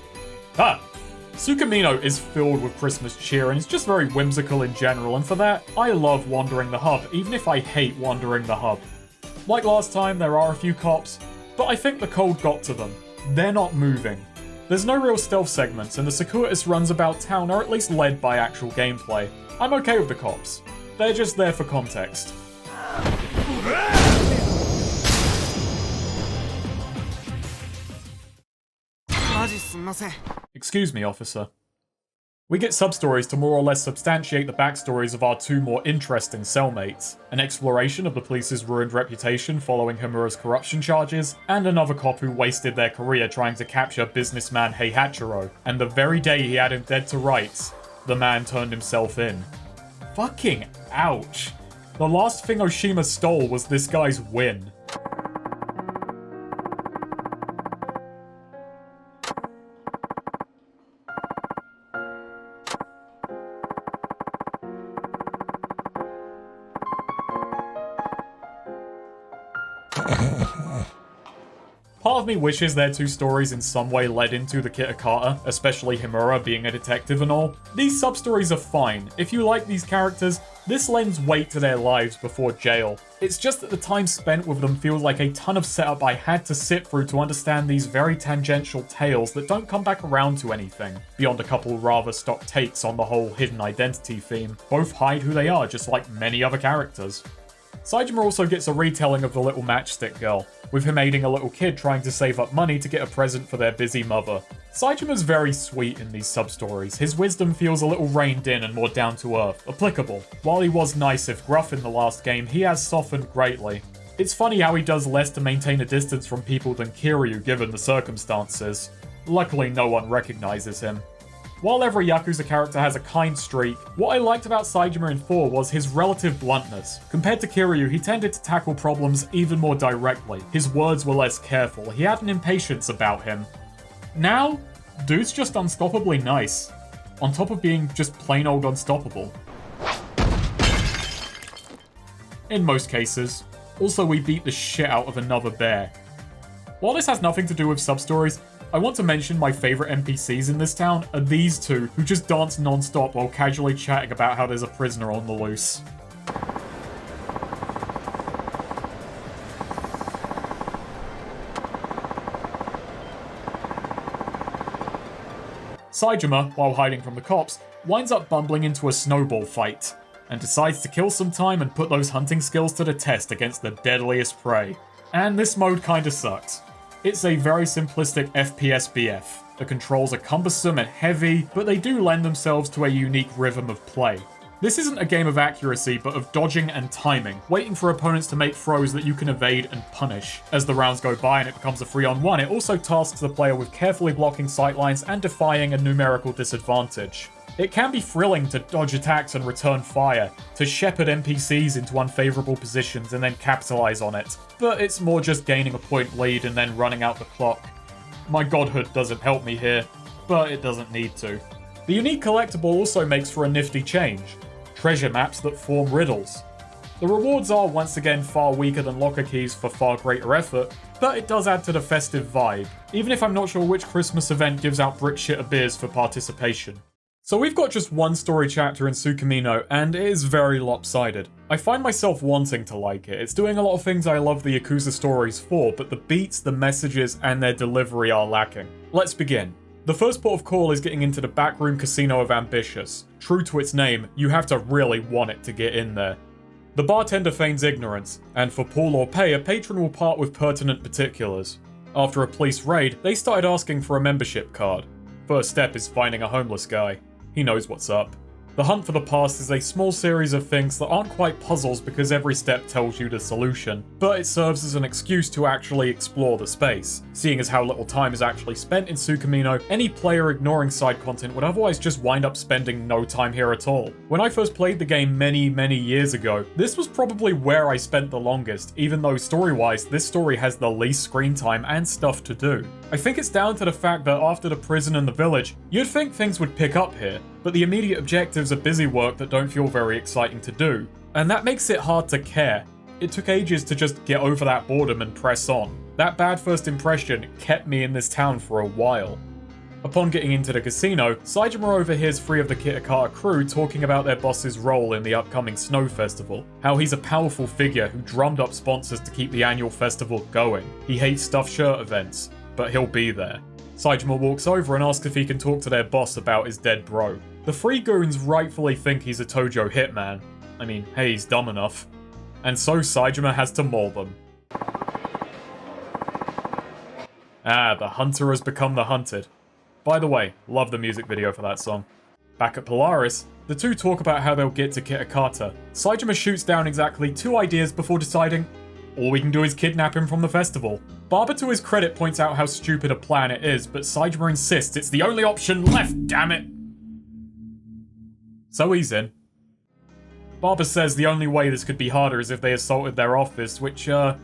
Tsukimino is filled with Christmas cheer and is just very whimsical in general, and for that, I love wandering the hub, even if I hate wandering the hub. Like last time, there are a few cops, but I think the cold got to them. They're not moving. There's no real stealth segments, and the circuitous runs about town are at least led by actual gameplay. I'm okay with the cops. They're just there for context. Excuse me, officer. We get substories to more or less substantiate the backstories of our two more interesting cellmates. An exploration of the police's ruined reputation following Himura's corruption charges, and another cop who wasted their career trying to capture businessman Heihachiro, and the very day he had him dead to rights, the man turned himself in. Fucking ouch. The last thing Oshima stole was this guy's win. Part of me wishes their two stories in some way led into the Kitakata, especially Himura being a detective and all. These sub-stories are fine. If you like these characters, this lends weight to their lives before jail. It's just that the time spent with them feels like a ton of setup I had to sit through to understand these very tangential tales that don't come back around to anything, beyond a couple rather stock takes on the whole hidden identity theme. Both hide who they are, just like many other characters. Saejima also gets a retelling of the little matchstick girl, with him aiding a little kid trying to save up money to get a present for their busy mother. Saejima's very sweet in these sub-stories. His wisdom feels a little reined in and more down-to-earth, applicable. While he was nice if gruff in the last game, he has softened greatly. It's funny how he does less to maintain a distance from people than Kiryu given the circumstances. Luckily no one recognizes him. While every Yakuza character has a kind streak, what I liked about Saejima in 4 was his relative bluntness. Compared to Kiryu, he tended to tackle problems even more directly. His words were less careful, he had an impatience about him. Now, dude's just unstoppably nice. On top of being just plain old unstoppable. In most cases. Also, we beat the shit out of another bear. While this has nothing to do with sub-stories, I want to mention my favorite NPCs in this town are these two who just dance non-stop while casually chatting about how there's a prisoner on the loose. Saejima, while hiding from the cops, winds up bumbling into a snowball fight, and decides to kill some time and put those hunting skills to the test against the deadliest prey. And this mode kinda sucks. It's a very simplistic FPS BF. The controls are cumbersome and heavy, but they do lend themselves to a unique rhythm of play. This isn't a game of accuracy, but of dodging and timing, waiting for opponents to make throws that you can evade and punish. As the rounds go by and it becomes a 3-on-1, it also tasks the player with carefully blocking sightlines and defying a numerical disadvantage. It can be thrilling to dodge attacks and return fire, to shepherd NPCs into unfavourable positions and then capitalize on it, but it's more just gaining a point lead and then running out the clock. My godhood doesn't help me here, but it doesn't need to. The unique collectible also makes for a nifty change. Treasure maps that form riddles. The rewards are once again far weaker than locker keys for far greater effort, but it does add to the festive vibe, even if I'm not sure which Christmas event gives out brick shitter beers for participation. So we've got just one story chapter in Tsukimino, and it is very lopsided. I find myself wanting to like it. It's doing a lot of things I love the Yakuza stories for, but the beats, the messages, and their delivery are lacking. Let's begin. The first port of call is getting into the backroom casino of Ambitious. True to its name, you have to really want it to get in there. The bartender feigns ignorance, and for pool or pay, a patron will part with pertinent particulars. After a police raid, they started asking for a membership card. First step is finding a homeless guy. He knows what's up. The hunt for the past is a small series of things that aren't quite puzzles because every step tells you the solution, but it serves as an excuse to actually explore the space. Seeing as how little time is actually spent in Tsukimino, any player ignoring side content would otherwise just wind up spending no time here at all. When I first played the game many years ago, this was probably where I spent the longest, even though story-wise, this story has the least screen time and stuff to do. I think it's down to the fact that after the prison and the village, you'd think things would pick up here, but the immediate objectives are busy work that don't feel very exciting to do, and that makes it hard to care. It took ages to just get over that boredom and press on. That bad first impression kept me in this town for a while. Upon getting into the casino, Saejima overhears 3 of the Kitakata crew talking about their boss's role in the upcoming Snow Festival, how he's a powerful figure who drummed up sponsors to keep the annual festival going. He hates stuffed shirt events, but he'll be there. Saejima walks over and asks if he can talk to their boss about his dead bro. The 3 goons rightfully think he's a Tojo hitman. I mean, hey, he's dumb enough. And so Saejima has to maul them. Ah, the hunter has become the hunted. By the way, love the music video for that song. Back at Polaris, the two talk about how they'll get to Kitakata. Saejima shoots down exactly 2 ideas before deciding, all we can do is kidnap him from the festival. Barber, to his credit, points out how stupid a plan it is, but Saejima insists it's the only option left, damn it! So he's in. Barber says the only way this could be harder is if they assaulted their office, which, yeah,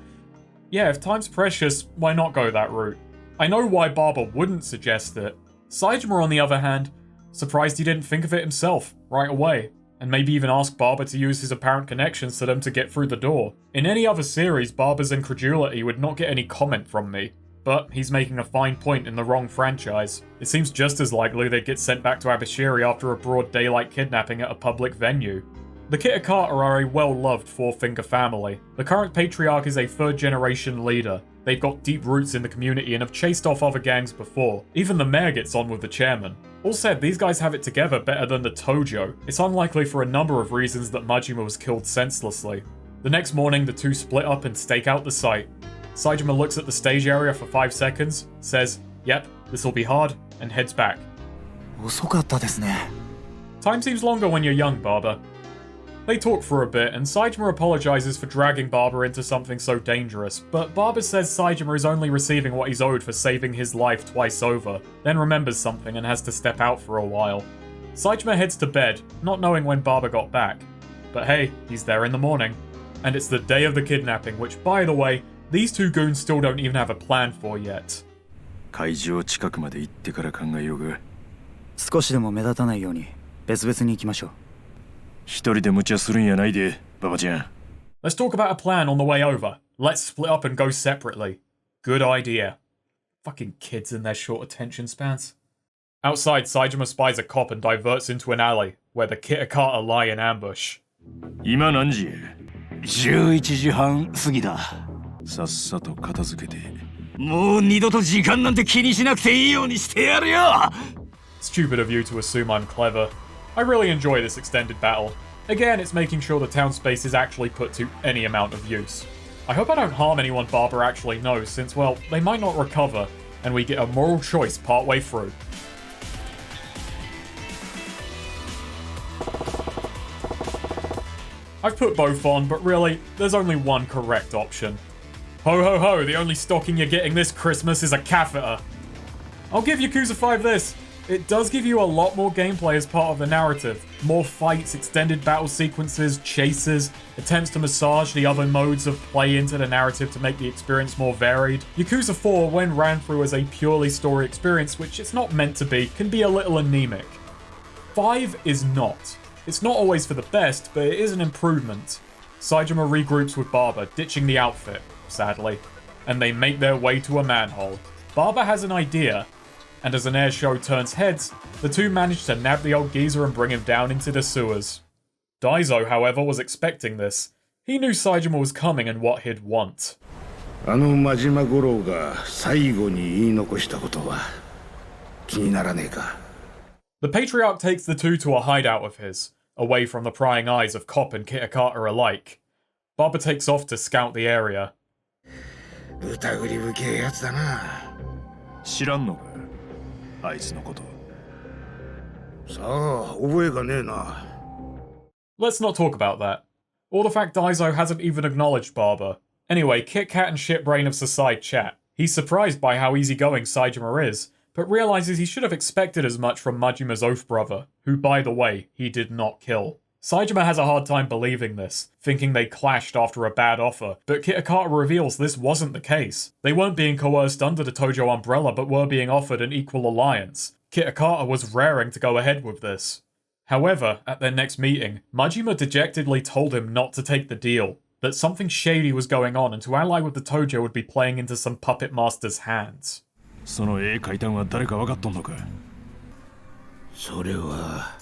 if time's precious, why not go that route? I know why Barber wouldn't suggest it. Saejima, on the other hand, surprised he didn't think of it himself, right away, and maybe even ask Barber to use his apparent connections to them to get through the door. In any other series, Barber's incredulity would not get any comment from me, but he's making a fine point in the wrong franchise. It seems just as likely they'd get sent back to Abashiri after a broad daylight kidnapping at a public venue. The Kitakata are a well-loved 4-finger family. The current patriarch is a 3rd-generation leader. They've got deep roots in the community and have chased off other gangs before. Even the mayor gets on with the chairman. All said, these guys have it together better than the Tojo. It's unlikely for a number of reasons that Majima was killed senselessly. The next morning, the two split up and stake out the site. Saejima looks at the stage area for 5 seconds, says, yep, this'll be hard, and heads back. 遅かったですね。 Time seems longer when you're young, Barber. They talk for a bit, and Saejima apologizes for dragging Barber into something so dangerous, but Barber says Saejima is only receiving what he's owed for saving his life twice over, then remembers something and has to step out for a while. Saejima heads to bed, not knowing when Barber got back. But hey, he's there in the morning. And it's the day of the kidnapping, which, by the way, these 2 goons still don't even have a plan for yet. 会場近くまで行ってから考えようが。少しでも目立たないように別々に行きましょう。一人で無茶するんやないで、ババちゃん。Let's talk about a plan on the way over. Let's split up and go separately. Good idea. Fucking kids and their short attention spans. Outside, Saejima spies a cop and diverts into an alley, where the Kitakata lie in ambush. 今何時？11時半過ぎだ。さっさと片付けて。もう二度と時間なんて気にしなくていいようにしてやるよ。 Stupid of you to assume I'm clever. I really enjoy this extended battle. Again, it's making sure the town space is actually put to any amount of use. I hope I don't harm anyone Baba actually knows, since, well, they might not recover, and we get a moral choice partway through. I've put both on, but really, there's only one correct option. Ho ho ho, the only stocking you're getting this Christmas is a catheter. I'll give Yakuza 5 this. It does give you a lot more gameplay as part of the narrative. More fights, extended battle sequences, chases, attempts to massage the other modes of play into the narrative to make the experience more varied. Yakuza 4, when ran through as a purely story experience, which it's not meant to be, can be a little anemic. 5 is not. It's not always for the best, but it is an improvement. Saejima regroups with Baba, ditching the outfit, sadly, and they make their way to a manhole. Baba has an idea, and as an air show turns heads, the two manage to nab the old geezer and bring him down into the sewers. Daizo, however, was expecting this. He knew Saejima was coming and what he'd want. あの真島五郎が最後に言い残したことは気にならねえか? The Patriarch takes the two to a hideout of his, away from the prying eyes of Cop and Kitakata alike. Baba takes off to scout the area. 疑り深えやつだな。知らんのかあいつのこと。さあ、覚えがねえな。 Let's not talk about that. Or the fact Daizo hasn't even acknowledged Baba. Anyway, Kit Kat and Shitbrain have side chat. He's surprised by how easygoing Saejima is, but realizes he should have expected as much from Majima's oath brother, who, by the way, he did not kill. Saejima has a hard time believing this, thinking they clashed after a bad offer, but Kitakata reveals this wasn't the case. They weren't being coerced under the Tojo umbrella, but were being offered an equal alliance. Kitakata was raring to go ahead with this. However, at their next meeting, Majima dejectedly told him not to take the deal, that something shady was going on and to ally with the Tojo would be playing into some puppet master's hands. その絵描いたんは誰か分かっとんのか。それは。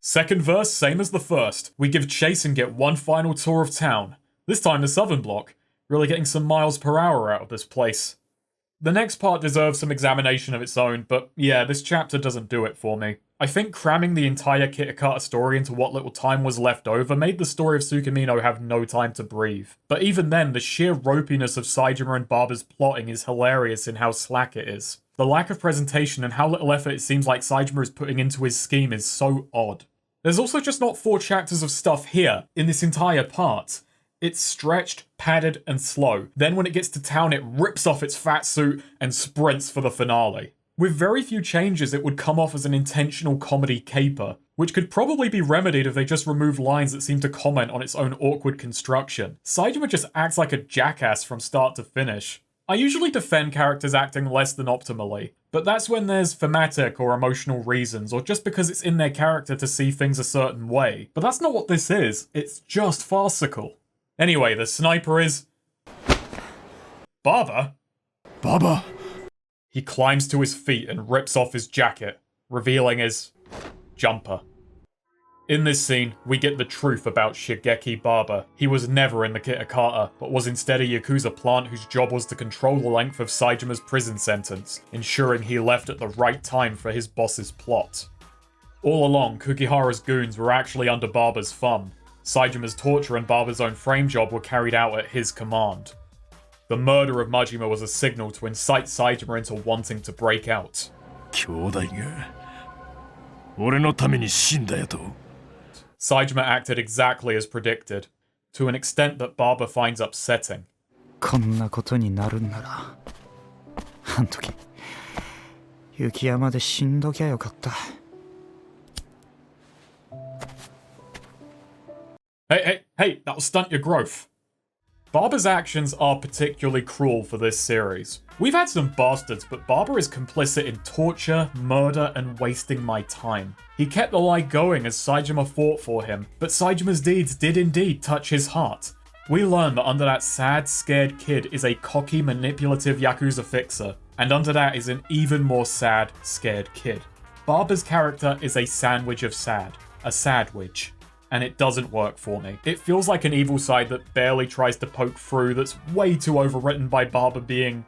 Second verse, same as the first. We give chase and get one final tour of town. This time the southern block. Really getting some miles per hour out of this place. The next part deserves some examination of its own, but yeah, this chapter doesn't do it for me. I think cramming the entire Kitakata story into what little time was left over made the story of Tsukimino have no time to breathe. But even then, the sheer ropiness of Saejima and Baba's plotting is hilarious in how slack it is. The lack of presentation and how little effort it seems like Saejima is putting into his scheme is so odd. There's also just not 4 chapters of stuff here, in this entire part. It's stretched, padded, and slow. Then when it gets to town, it rips off its fat suit and sprints for the finale. With very few changes, it would come off as an intentional comedy caper, which could probably be remedied if they just removed lines that seem to comment on its own awkward construction. Saejima just acts like a jackass from start to finish. I usually defend characters acting less than optimally, but that's when there's thematic or emotional reasons, or just because it's in their character to see things a certain way. But that's not what this is, it's just farcical. Anyway, the sniper is... Baba? Baba! He climbs to his feet and rips off his jacket, revealing his... jumper. In this scene, we get the truth about Shigeki Baba. He was never in the Kitakata, but was instead a Yakuza plant whose job was to control the length of Saejima's prison sentence, ensuring he left at the right time for his boss's plot. All along, Kukihara's goons were actually under Baba's thumb. Saejima's torture and Baba's own frame job were carried out at his command. The murder of Majima was a signal to incite Saejima into wanting to break out. 兄弟が俺のために死んだやと。 Saejima acted exactly as predicted, to an extent that Baba finds upsetting. こんなことになるんなら、あん時雪山で死んどきゃよかった。 Hey, that'll stunt your growth. Baba's actions are particularly cruel for this series. We've had some bastards, but Baba is complicit in torture, murder, and wasting my time. He kept the lie going as Saejima fought for him, but Saejima's deeds did indeed touch his heart. We learn that under that sad, scared kid is a cocky, manipulative Yakuza fixer, and under that is an even more sad, scared kid. Barber's character is a sandwich of sad. A sadwich. And it doesn't work for me. It feels like an evil side that barely tries to poke through, that's way too overwritten by Barber being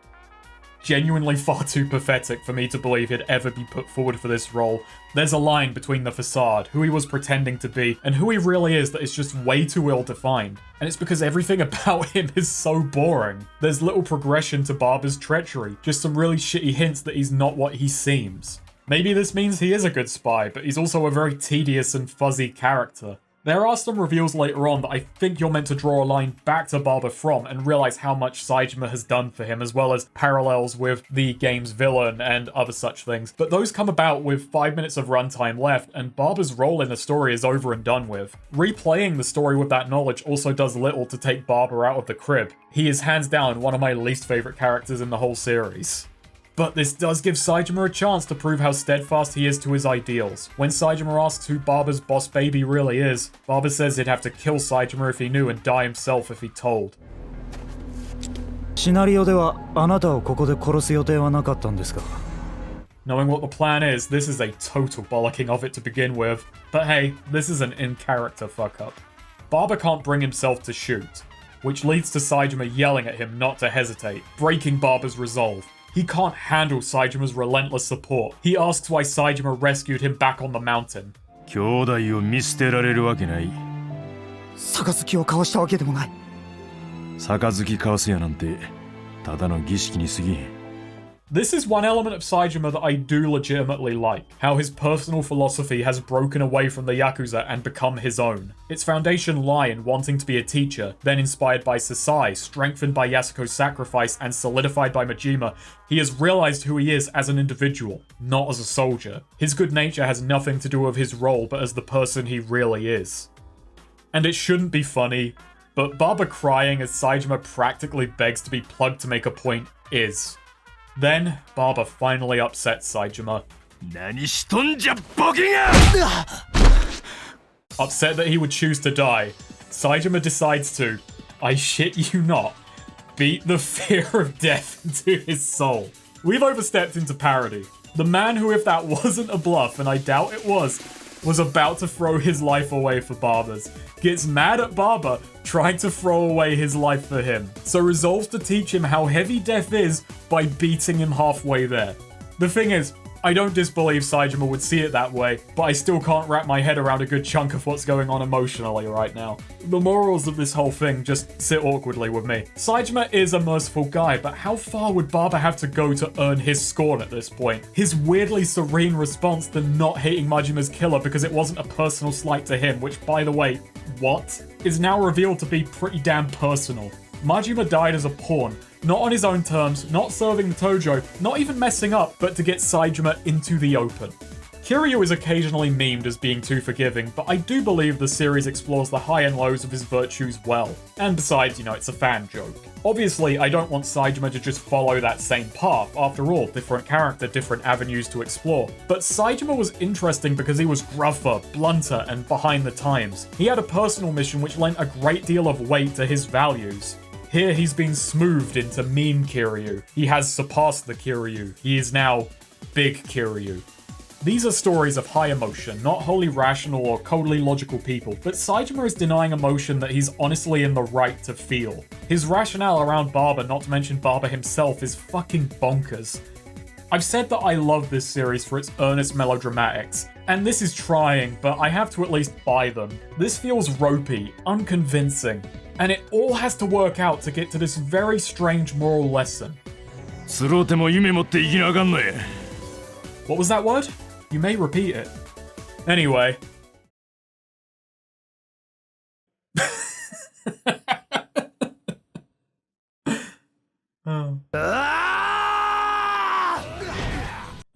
genuinely far too pathetic for me to believe he'd ever be put forward for this role. There's a line between the facade, who he was pretending to be, and who he really is that is just way too ill-defined. And it's because everything about him is so boring. There's little progression to Barber's treachery, just some really shitty hints that he's not what he seems. Maybe this means he is a good spy, but he's also a very tedious and fuzzy character. There are some reveals later on that I think you're meant to draw a line back to Barber from and realize how much Saejima has done for him, as well as parallels with the game's villain and other such things. But those come about with 5 minutes of runtime left, and Barber's role in the story is over and done with. Replaying the story with that knowledge also does little to take Barber out of the crib. He is hands down one of my least favorite characters in the whole series. But this does give Saejima a chance to prove how steadfast he is to his ideals. When Saejima asks who Barber's boss baby really is, Barber says he'd have to kill Saejima if he knew and die himself if he told. シナリオではあなたをここで殺す予定はなかったんですか? Knowing what the plan is, this is a total bollocking of it to begin with. But hey, this is an in-character fuck-up. Barber can't bring himself to shoot, which leads to Saejima yelling at him not to hesitate, breaking Barber's resolve. He can't handle Saejima's relentless support. He asks why Saejima rescued him back on the mountain. 兄弟を見捨てられるわけない。杯を交わしたわけでもない。杯交わすやなんてただの儀式に過ぎん。 This is one element of Saejima that I do legitimately like, how his personal philosophy has broken away from the Yakuza and become his own. Its foundation lie in wanting to be a teacher, then inspired by Sasai, strengthened by Yasuko's sacrifice, and solidified by Majima, he has realized who he is as an individual, not as a soldier. His good nature has nothing to do with his role, but as the person he really is. And it shouldn't be funny, but Barber crying as Saejima practically begs to be plugged to make a point is. Then, Barber finally upsets Saejima. 何しとんじゃボケが! Upset that he would choose to die, Saejima decides to, I shit you not, beat the fear of death into his soul. We've overstepped into parody. The man who, if that wasn't a bluff, and I doubt it was about to throw his life away for Barber's, gets mad at Barber trying to throw away his life for him, so resolves to teach him how heavy death is by beating him halfway there. The thing is, I don't disbelieve Saejima would see it that way, but I still can't wrap my head around a good chunk of what's going on emotionally right now. The morals of this whole thing just sit awkwardly with me. Saejima is a merciful guy, but how far would Barber have to go to earn his scorn at this point? His weirdly serene response to not hating Majima's killer because it wasn't a personal slight to him, which, by the way, what? Is now revealed to be pretty damn personal. Majima died as a pawn, not on his own terms, not serving the Tojo, not even messing up, but to get Saejima into the open. Kiryu is occasionally memed as being too forgiving, but I do believe the series explores the high and lows of his virtues well. And besides, you know, it's a fan joke. Obviously, I don't want Saejima to just follow that same path. After all, different character, different avenues to explore. But Saejima was interesting because he was gruffer, blunter, and behind the times. He had a personal mission which lent a great deal of weight to his values. Here he's been smoothed into meme Kiryu. He has surpassed the Kiryu. He is now Big Kiryu. These are stories of high emotion, not wholly rational or coldly logical people, but Saejima is denying emotion that he's honestly in the right to feel. His rationale around Barber, not to mention Barber himself, is fucking bonkers. I've said that I love this series for its earnest melodramatics, and this is trying, but I have to at least buy them. This feels ropey, unconvincing, and it all has to work out to get to this very strange moral lesson. What was that word? You may repeat it. Anyway.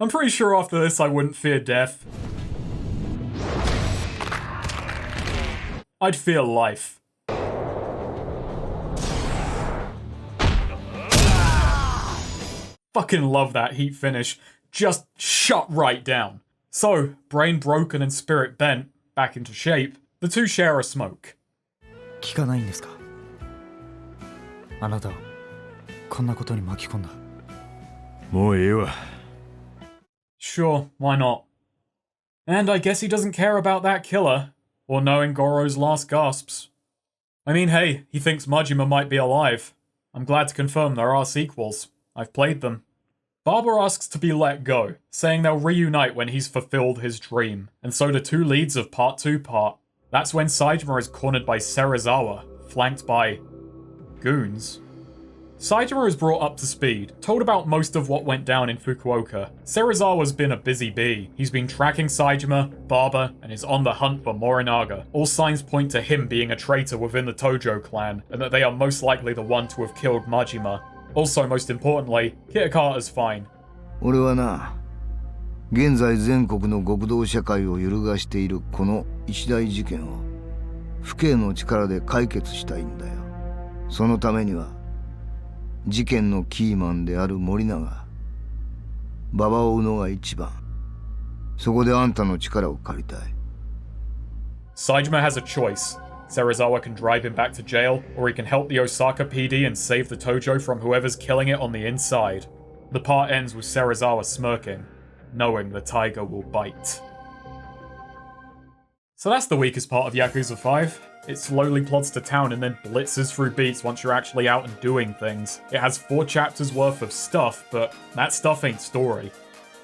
I'm pretty sure after this I wouldn't fear death. I'd fear life. Fucking love that heat finish. Just shut right down. So, brain broken and spirit bent, back into shape, the two share a smoke. 聞かないんですか?あなたをこんなことに巻き込んだ。もうええわ。 Sure, why not? And I guess he doesn't care about that killer, or knowing Goro's last gasps. I mean, hey, he thinks Majima might be alive. I'm glad to confirm there are sequels. I've played them. Baba asks to be let go, saying they'll reunite when he's fulfilled his dream, and so do two leads of Part 2 part. That's when Saejima is cornered by Serizawa, flanked by goons. Saejima is brought up to speed, told about most of what went down in Fukuoka. Serizawa's been a busy bee. He's been tracking Saejima, Baba, and is on the hunt for Morinaga. All signs point to him being a traitor within the Tojo clan, and that they are most likely the one to have killed Majima. Also, most importantly, Kitakata's fine. 俺はな、現在全国の極道社会を揺るがしているこの一大事件を府警の力で解決したいんだよ。そのためには事件のキーマンである森永、馬場を追うのが一番。そこであんたの力を借りたい。Saejima has a choice. Serizawa can drive him back to jail, or he can help the Osaka PD and save the Tojo from whoever's killing it on the inside. The part ends with Serizawa smirking, knowing the Taiga will bite. So that's the weakest part of Yakuza 5. It slowly plods to town and then blitzes through beats once you're actually out and doing things. It has 4 chapters worth of stuff, but that stuff ain't story.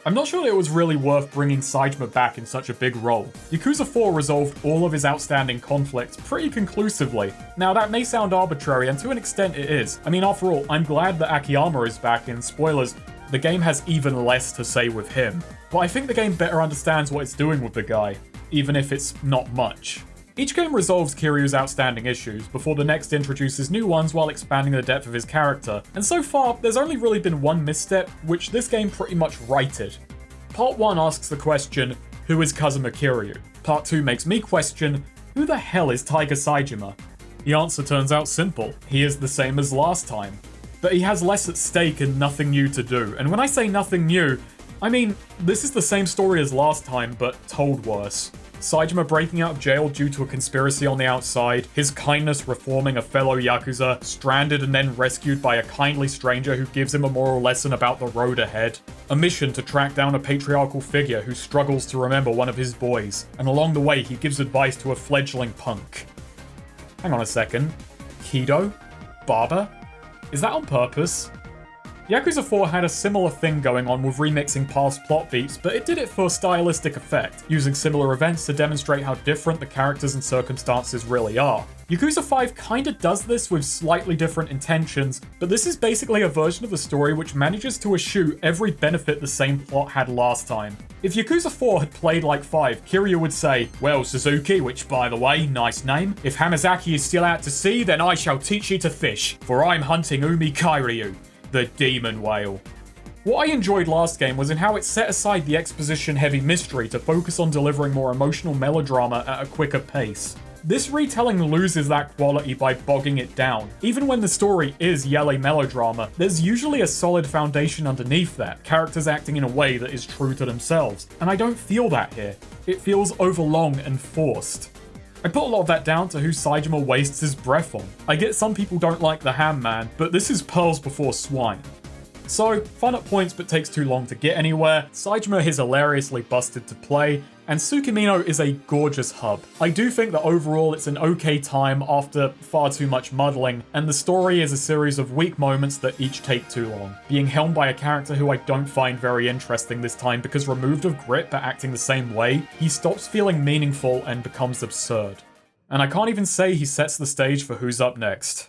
I'm not sure that it was really worth bringing Saejima back in such a big role. Yakuza 4 resolved all of his outstanding conflicts pretty conclusively. Now that may sound arbitrary, and to an extent it is. I mean, after all, I'm glad that Akiyama is back, and spoilers, the game has even less to say with him. But I think the game better understands what it's doing with the guy, even if it's not much. Each game resolves Kiryu's outstanding issues, before the next introduces new ones while expanding the depth of his character, and so far, there's only really been one misstep, which this game pretty much righted. Part 1 asks the question, who is Kazuma Kiryu? Part 2 makes me question, who the hell is Taiga Saejima? The answer turns out simple, he is the same as last time. But he has less at stake and nothing new to do, and when I say nothing new, I mean, this is the same story as last time, but told worse. Saejima breaking out of jail due to a conspiracy on the outside, his kindness reforming a fellow Yakuza, stranded and then rescued by a kindly stranger who gives him a moral lesson about the road ahead, a mission to track down a patriarchal figure who struggles to remember one of his boys, and along the way he gives advice to a fledgling punk. Hang on a second. Kido? Baba? Is that on purpose? Yakuza 4 had a similar thing going on with remixing past plot beats, but it did it for stylistic effect, using similar events to demonstrate how different the characters and circumstances really are. Yakuza 5 kinda does this with slightly different intentions, but this is basically a version of the story which manages to eschew every benefit the same plot had last time. If Yakuza 4 had played like 5, Kiryu would say, "Well, Suzuki, which by the way, nice name, if Hamazaki is still out to sea, then I shall teach you to fish, for I'm hunting Umi Kairyu, the demon whale." What I enjoyed last game was in how it set aside the exposition-heavy mystery to focus on delivering more emotional melodrama at a quicker pace. This retelling loses that quality by bogging it down. Even when the story is yelly melodrama, there's usually a solid foundation underneath that, characters acting in a way that is true to themselves, and I don't feel that here. It feels overlong and forced. I put a lot of that down to who Saejima wastes his breath on. I get some people don't like the Ham Man, but this is pearls before swine. So, fun at points but takes too long to get anywhere, Saejima is hilariously busted to play, and Tsukimino is a gorgeous hub. I do think that overall it's an okay time after far too much muddling, and the story is a series of weak moments that each take too long. Being helmed by a character who I don't find very interesting this time because removed of grit but acting the same way, he stops feeling meaningful and becomes absurd. And I can't even say he sets the stage for who's up next.